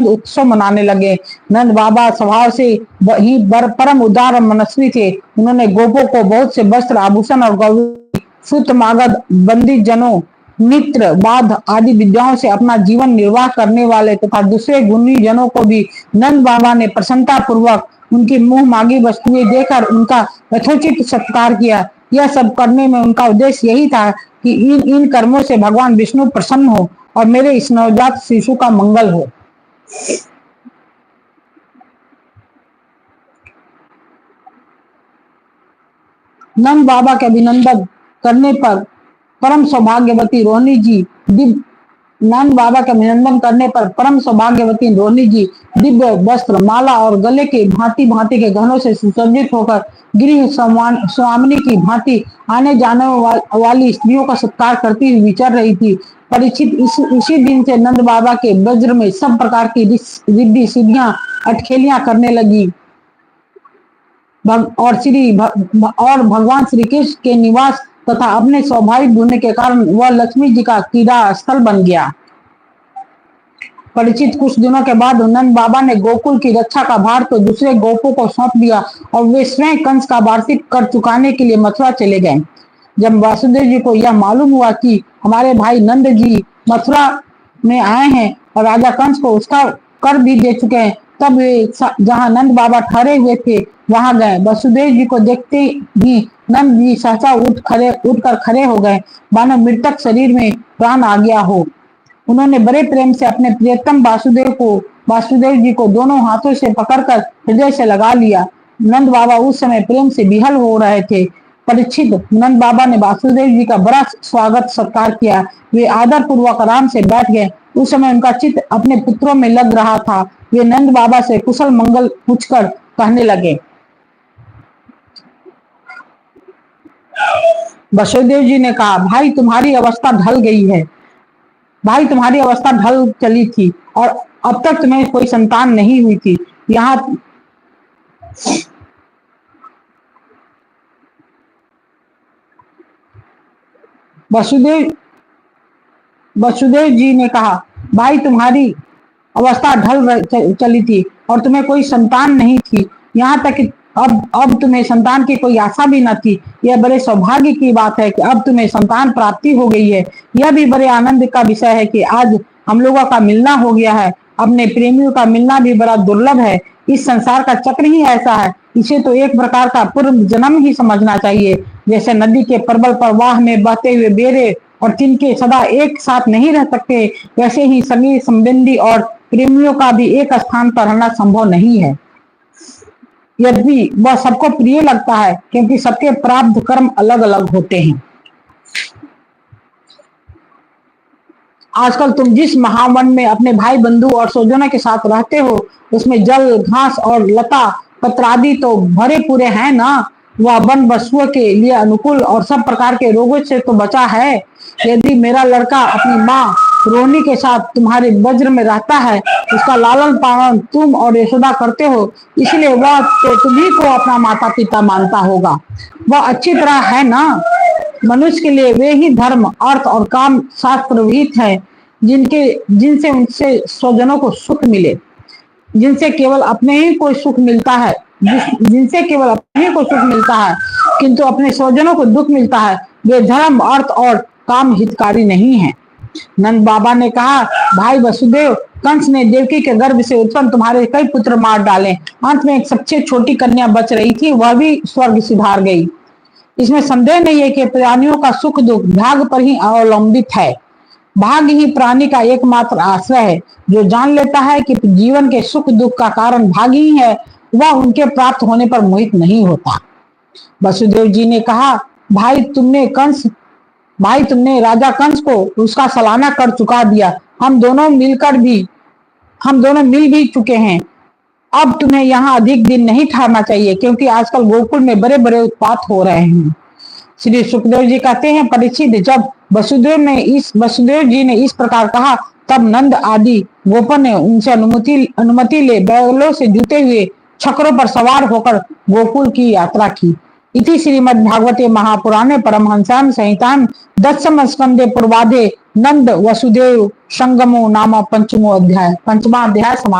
उत्सव मनाने लगे। नंद बाबा स्वभाव से ही परम उदार मनस्वी थे। उन्होंने गोपों को बहुत से वस्त्र, आभूषण और गौरी, सुत, मागध, बंदी जनों, मित्र, वाद आदि विद्याओं से अपना जीवन निर्वाह करने वाले तथा दूसरे गुणी जनों को भी नंद बाबा ने प्रसन्नता पूर्वक उनकी मुंह मांगी वस्तुएं देकर उनका यथोचित सत्कार किया। यह सब करने में उनका उद्देश्य यही था कि इन कर्मों से भगवान विष्णु प्रसन्न हो और मेरे इस नवजात शिशु का मंगल हो। नंद बाबा के अभिनंदन करने पर परम सौभाग्यवती रोहिणी जी नंद बाबा के अभिनंदन करने पर परम सौभाग्यवती रोहिणी जी दिव्य वस्त्र, माला और गले के भांति भांति के गहनों से सुसज्जित होकर गृह स्वामिनी की भांति आने जाने वाली स्त्रियों का सत्कार करती हुई विचर रही थी। परीक्षित इसी दिन से नंद बाबा के वज्र में सब प्रकार की रिद्धि सिद्धियां अटखेलियां करने लगी और भगवान श्री कृष्ण के निवास तथा अपने स्वाभाविक होने के कारण वह लक्ष्मी जी का क्रीड़ा स्थल बन गया। परिचित कुछ दिनों के बाद नंद बाबा ने गोकुल की रक्षा का भार तो दूसरे गोपों को सौंप दिया और वे स्वयं कंस का वार्षिक कर चुकाने के लिए मथुरा चले गए। जब वासुदेव जी को यह मालूम हुआ कि हमारे भाई नंद जी मथुरा में आए हैं और राजा कंस को उसका कर भी दे चुके हैं, तब वे जहां नंद बाबा ठहरे हुए थे वहां गए। वसुदेव जी को देखते ही नंद जी सहसा उठकर खड़े हो गए, मानो मृतक शरीर में प्राण आ गया हो। उन्होंने बड़े प्रेम से अपने प्रियतम वासुदेव जी को दोनों हाथों से पकड़कर हृदय से लगा लिया। नंद बाबा उस समय प्रेम से विहल हो रहे थे। परीक्षित, नंद बाबा ने वासुदेव जी का बड़ा स्वागत सत्कार किया। वे आदर पूर्वक आराम से बैठ गए। उस समय उनका चित्त अपने पुत्रों में लग रहा था। वे नंद बाबा से कुशल मंगल पूछकर कहने लगे। वसुदेव जी ने कहा, भाई तुम्हारी अवस्था ढल चली थी और अब तक तुम्हें कोई संतान नहीं हुई थी। यहाँ वसुदेव जी ने कहा, भाई तुम्हारी अवस्था ढल चली थी और तुम्हें कोई संतान नहीं थी, यहाँ तक कि अब तुम्हें संतान की कोई आशा भी न थी। यह बड़े सौभाग्य की बात है कि अब तुम्हें संतान प्राप्ति हो गई है। यह भी बड़े आनंद का विषय है कि आज हम लोगों का मिलना हो गया है। अपने प्रेमियों का मिलना भी बड़ा दुर्लभ है। इस संसार का चक्र ही ऐसा है। इसे तो एक प्रकार का पूर्व जन्म ही समझना चाहिए। जैसे नदी के प्रबल प्रवाह में बहते हुए बेरे और तिनके सदा एक साथ नहीं रह सकते, वैसे ही सभी संबंधी और प्रेमियों का भी एक स्थान पर रहना संभव नहीं है। यद्यपि वह सबको प्रिय लगता है, क्योंकि सबके प्रारब्ध कर्म अलग अलग होते हैं। आजकल तुम जिस महावन में अपने भाई बंधु और स्वजनों के साथ रहते हो, उसमें जल, घास और लता पत्रादि तो भरे पूरे हैं ना। वह वन वस्तुओं के लिए अनुकूल और सब प्रकार के रोगों से तो बचा है। यदि मेरा लड़का अपनी माँ रोहिणी के साथ तुम्हारे वज्र में रहता है, उसका लालन पालन तुम और यशोदा करते हो, इसलिए वह तो तुम्ही को अपना माता पिता मानता होगा। वह अच्छी तरह है ना। मनुष्य के लिए वे ही धर्म, अर्थ और काम शास्त्र विहित है जिनसे उनसे स्वजनों को सुख मिले, जिनसे केवल अपने ही को सुख मिलता है, किंतु अपने स्वजनों को दुख मिलता है। वे धर्म, अर्थ और काम हितकारी नहीं है। नंद बाबा ने कहा, भाई वसुदेव, कंस ने देवकी के गर्भ से उत्पन्न तुम्हारे कई पुत्र मार डाले। अंत में एक सबसे छोटी कन्या बच रही थी, वह भी स्वर्ग सिधार गई। इसमें संदेह नहीं है कि प्राणियों का सुख दुख भाग्य पर ही अवलंबित है। भाग्य ही प्राणी का एकमात्र आश्रय है। जो जान लेता है कि जीवन के सुख दुख का कारण भाग्य ही है, वह उनके प्राप्त होने पर मोहित नहीं होता। वसुदेव जी ने कहा, भाई तुमने राजा कंस को उसका सालाना कर चुका दिया। हम दोनों मिल भी चुके हैं। अब तुम्हें यहाँ अधिक दिन नहीं ठहरना चाहिए, क्योंकि आजकल गोकुल में बड़े बड़े उत्पात हो रहे हैं। श्री सुखदेव जी कहते हैं, परीक्षित, जब वसुदेव जी ने इस प्रकार कहा, तब नंद आदि गोपों ने उनसे अनुमति ले बैलों से जुटे हुए छकरों पर सवार होकर गोकुल की यात्रा की। इति श्रीमद्भागवते महापुराणे परमहंस्यां संहितां 10 स्कंदे पूर्वाधे नंद वसुदेव संगमो नाम पंचमो अध्याय, पंचमा अध्याय समाप्त।